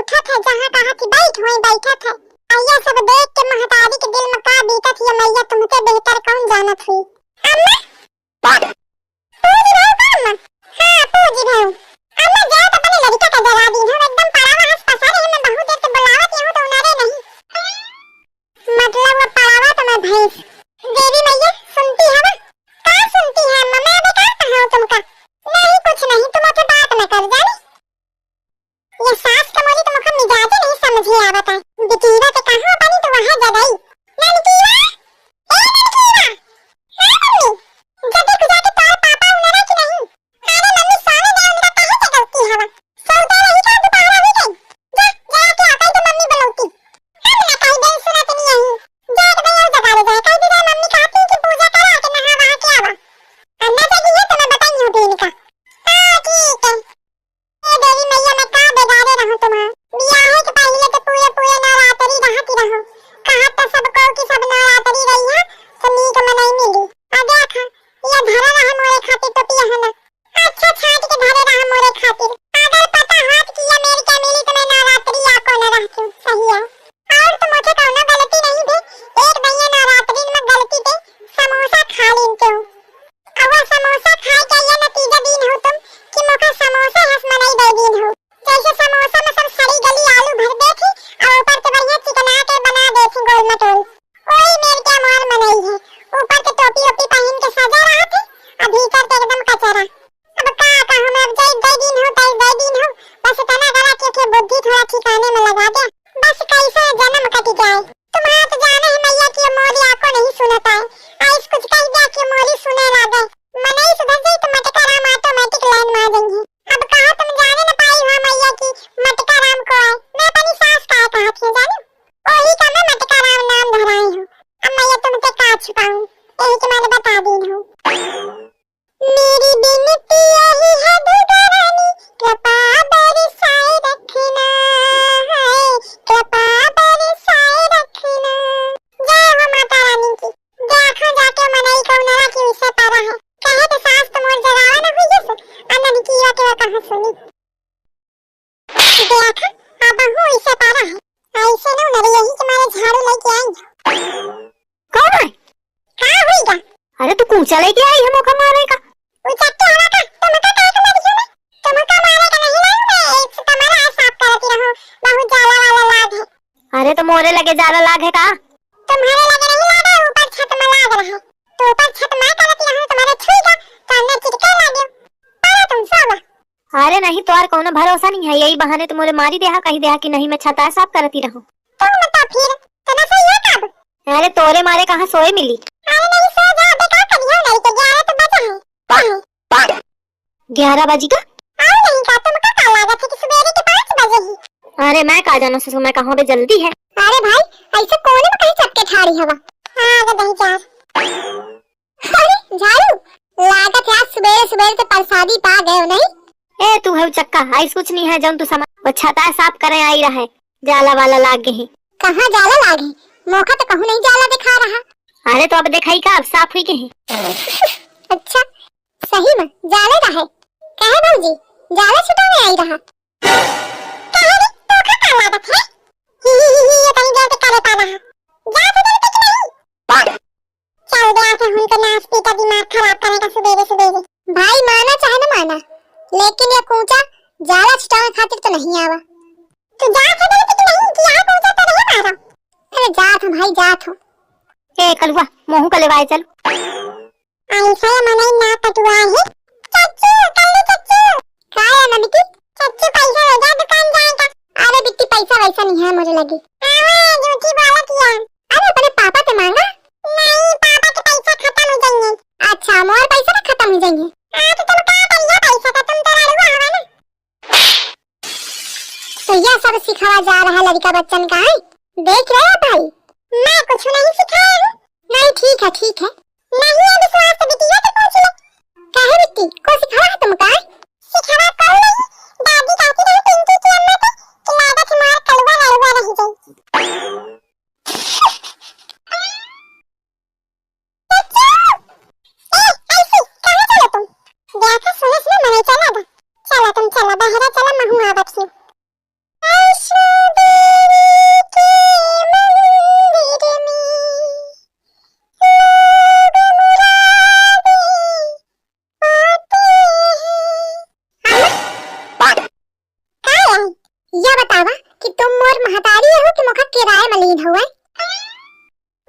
उठा था जहां कहा कि बैठ वहीं बैठा था। मैया सब देख के महतारी के दिल में का बीतत थी, मैया तुमसे बेहतर कौन जानत हुई। अम्मा पूजी भाऊ का अम्मा? हां पूजी भाऊ। अम्मा जाओ तो अपने लड़का का जला दी हो, एकदम पड़ावा हंस पसारे मैं बहुत देर से बुलावत हूं तो उनारे नहीं। मतलब वो पड़ावा तो मैं भैंस। देवी मैया सुनती है ना? का सुनती है अम्मा? मैं अभी कहां हूं तुमका? नहीं कुछ नहीं, तुम मुझे बात न कर जानी। ये सास का मोली तो मुझे मिजाज नहीं समझी आवत है। बिटीरा के कहां बनी तो वहां जगई। ननकीवा ए ननकीवा। हां मम्मी जल्दी गुजा के तोर पापा उनरा की नहीं। अरे मम्मी सोने दे, उनका कहां से गलती हवा। सौदा रही का दोबारा हो गई। जा जा के आके तो मम्मी बुलाती। हम ना कहीं दिन सुनत नहीं आई। जा के भाई और जगा ले जाए कहीं भी मम्मी कहती कि पूजा करा के नहा वहां के आवा। अन्ना जगी है तो मैं बताई हूं दिन का। हां ठीक है। ए देवी मैया मैं का बेगारे रहूं तुम्हां। बियाह के पहले तो पूरे पूरे नवरात्रि रहती रहो। कहा तो सबको कि सब नवरात्रि रही है तो नीक मनाई मिली। आ देख ये धरा रहा मोरे खातिर तो पिया है ना। अच्छा छाट के धरे रहा मोरे खातिर। अगर पता हाथ किया मेरी क्या मिली तो मैं नवरात्रि आको न रहती। सही है। और तो मुझे कौनो गलती नहीं थी। एक भैया नवरात्रि में गलती पे समोसा खा लेते हो। अब समोसा खाए का ये नतीजा दिन हो तुम कि मुझे समोसा हंस मनाई दे दिन हो। जैसे समोसा में सब सड़ी गली आलू भर दे थी और ऊपर से बढ़िया चिकना के बना दे थी गोल मटोल। ओए मेरे क्या मार मनाई है। ऊपर से टोपी ओपी पहन के सजा रहा थे और भीतर से एकदम कचरा। अब का कहूं मैं, अब जय जय दिन हो तय जय दिन हो। बस इतना करा कि बुद्धि थोड़ा ठिकाने में लगा दे। बस कैसे जन्म कट जाए। तुम्हारा तो जाने है मैया की मोली आको नहीं सुनता है। आइस कुछ कह दिया कि मोली सुने लगे। मनई सुधर गई तो मटका राम ऑटोमेटिक लाइन मार देंगे। अब कहा तुम जाने न पाई हो मैया की मटका राम को है। मैं अपनी सास का कहा थी जाने। वही का मैं मटका राम नाम धराई हूं। अब मैया तुमसे का छुपाऊं, यही कि मैंने बता दी हूं। मेरी बिनती यही है दुर्गा रानी, कृपा बरसाए रखना है, कृपा बरसाए रखना। जय हो माता रानी की। देखो जाके मनई को नरा की उसे पारा है। कहे तो सास तो मोर जगावा न हुई जैसे अनन की या के कहां सुनी। देखा अब हूं इसे पारा है। ऐसे न नरी यही कि मैंने झाड़ू लेके आई। कौन है? हां हुईगा। अरे तू कूचा लेके आई है मुखा मारे का? उचट्टे हवा का तुमका काहे को मरी हूं मैं। तुमका मारे का नहीं लाऊं मैं, एक से तुम्हारा साफ करती रहूं। बहुत जाला वाला लाग है। अरे तो मोरे लगे जाला लाग है का? तुम्हारे लगे नहीं लाग है, ऊपर छत में लाग रहा है। तो ऊपर छत में करती रहूं तुम्हारे छुईगा तो अंदर चिटके लागे। पारा तुम सोवा। अरे नहीं तोर कोनो भरोसा नहीं है। यही बहाने तो मोरे मारी देहा कही देहा कि नहीं मैं छता साफ करती रहूं। तुम बता फिर तो ना सही है कब। अरे तोरे मारे कहां सोए मिली। अरे नहीं सो जा बे का करियो नहीं तो 11 तो बजा है। 11 बजे का? आओ नहीं का तुमका का लागत है कि सवेरे के 5 बजे ही। अरे मैं का जानू ससु मैं कहां पे जल्दी है। अरे भाई ऐसे कोने में कहीं चटके ठाड़ी हवा। आगे दही चार। अरे झाड़ू लागत है आज सवेरे सवेरे से प्रसादी पा गए हो नहीं। ए तू है चक्का आइस कुछ नहीं है जौन तू समा वो छता साफ करे आई रहा है। जाला वाला लाग गए हैं। कहां जाला लागे, मौका तो कहूं नहीं जाला दिखा रहा। अरे तो अब दिखाई का अब साफ हुई के हैं। अच्छा सही में जाला रहा है। कहे भौजी जाला छुटाने आई रहा। कहे रे तो का लागत है। ही ये कहीं देर से करे पा रहा। जा सुधर के नहीं। चल गया था उनको नाश्ते का दिमाग खराब करने का सवेरे सवेरे। भाई माना चाहे न माना लेकिन ये कूचा जाला छुटाने खातिर तो नहीं आवा। तू जा सुधर के नहीं कि यहां कूचा तो नहीं मारा। अरे जात हूं भाई जात हूं। ए कलवा मोहू का लेवाए चल। ऐसा मने ना पटुआ है। चच्चू कल्लू चच्चू काय है ना बिट्टी। चच्चू पैसा ले जा दुकान जाएगा। अरे बिट्टी पैसा वैसा नहीं है मुझे लगी। आवे झूठी बात किया। अरे अपने पापा से मांगा। नहीं पापा के पैसा खत्म हो जाएंगे। अच्छा मोर पैसा ना खत्म हो जाएंगे। हां तो तुम का करियो पैसा का तुम तो लड़ुआ हवा ना। तो यह सब सिखाया जा रहा लड़का बच्चन का है। देख रहे हो भाई मैं कुछ नहीं सिखाया हूं। नहीं ठीक है ठीक है। नहीं है विश्वास तो बिटिया तो पूछ ले। काहे बिट्टी को सिखाया है तुमका? सिखाया कौन नहीं। दादी कहती रही पिंकी की अम्मा से कि लागत हमार कलवा लड़वा रह जाई। चला तुम चला बहरा चला महू आवत हूं। हो कि मुखा किराए में लीन हुआ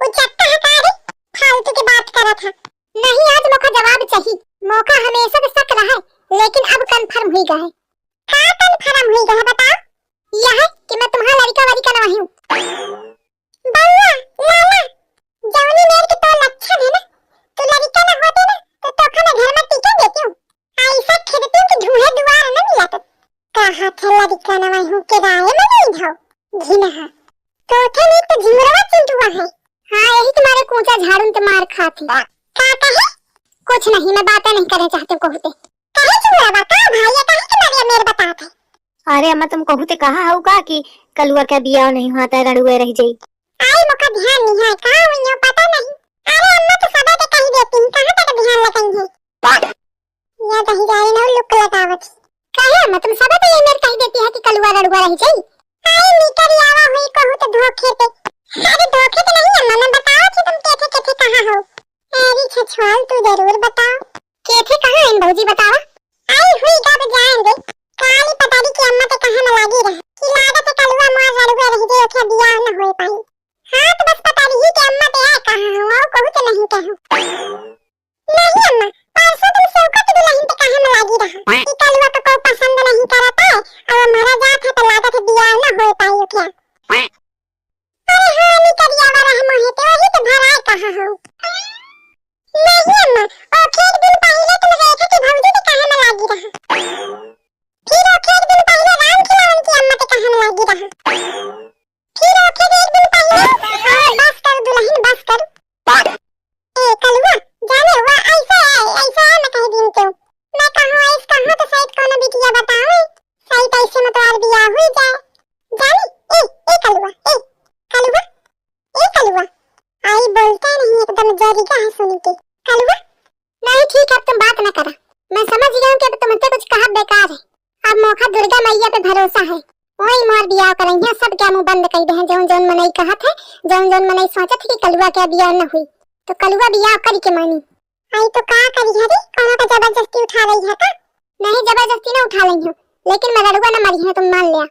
वो चट्टा हटा रे फालतू की बात करा था नहीं आज मुखा जवाब चाहिए मौका हमेशा से शक रहा है लेकिन अब कंफर्म हुई गया है हाँ कंफर्म हुई गया बताओ यह है कि मैं तुम्हारा लड़का नहीं हूँ बउआ लाला जौनी मेर के तो लक्षण है ना तो लड़का ना होते ना तो खाना घर में टिकेंगे क्यों ऐसा खेलती कि धूहे दुआर न मिला तो कहा थे लड़का ना हूँ किराए में नहीं धाओ घिना तो थे नहीं तो झिमरवा चिंटुआ है हाँ यही तुम्हारे कूचा झाड़ू तो मार खाती क्या कहे कुछ नहीं मैं बातें नहीं करना चाहती कहते कहे झिमरवा बता भाई ये कहे कि मेरे बताते अरे अम्मा तुम कहते कहा हो का कि कलुआ का बियाह नहीं हुआ था रड़ुए रह जाई आई मुका ध्यान नहीं है कहां हुई हो पता नहीं अरे अम्मा तो सदा के कही देती हैं कहां तक ध्यान लगाएंगे ये कही जा रही ना लुक लगावत कहे अम्मा तुम सदा तो ये मेरे कही देती है कि कलुआ रड़ुआ रह जाई आई मीटर आवा हुई कहूं तो धोखे पे अरे धोखे तो नहीं अम्मा मैं बताओ कि तुम कैसे कहां हो अरे छछवाल तू जरूर बताओ कैसे कहां इन भौजी बताओ आई हुई का तो जाएंगे काली पता नहीं कि अम्मा तो कहां न लागी रहे कि लागत कलुआ मार रड़ुआ रह जाई ओके बियाह न हो पाई हाँ तो बस पता नहीं कि अम्मा तो है कहाँ हूँ और कहूँ तो नहीं कहूँ नहीं अम्मा परसों तुम सेवका की दुल्हन पे कहाँ में लागी रहा कि कलुआ को कोई पसंद नहीं करता है और वो मरा जाता तो लागत बियाह न हो पाई क्या अरे हाँ नहीं करिया वाला हम है तो वही तो भराए कहाँ हूँ नहीं अम्मा और खेत दिन पहले तुम रेखा की भौजी पे कहाँ में लागी रहा फिर वो खेत दिन पहले राम खिलावन की अम्मा पे कहाँ में लागी रहा फिर ओके एक दिन पहले हाँ बस कर दुल्हन बस कर ए कलुआ जाने हुआ ऐसा है मैं कह दिन क्यों मैं कहाँ इस कहाँ तो शायद कौन बिटिया बताओ सही पैसे में तो आज बियाह हुई जाए जानी ए कलुआ आई बोलता नहीं एकदम जरी का है सुनी के कलुआ नहीं ठीक है अब तुम बात न करा मैं समझ गया हूँ कि अब तुमसे कुछ कहा बेकार है अब मौका दुर्गा मैया पे भरोसा है ओए मोर बियाह करेंगे सब क्या मुंह बंद कर दे हैं जौन मनई कहा थे जौन मनई सोचा थी कि कलुआ के बियाह न हुई तो कलुआ बियाह करी के मानी आई तो का करी है रे कोनो का जबरदस्ती उठा रही है का नहीं जबरदस्ती न उठा रही हूं लेकिन मैं रड़ुआ न मरी है तुम मान लिया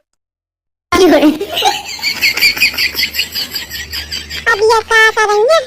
अब ये का करेंगे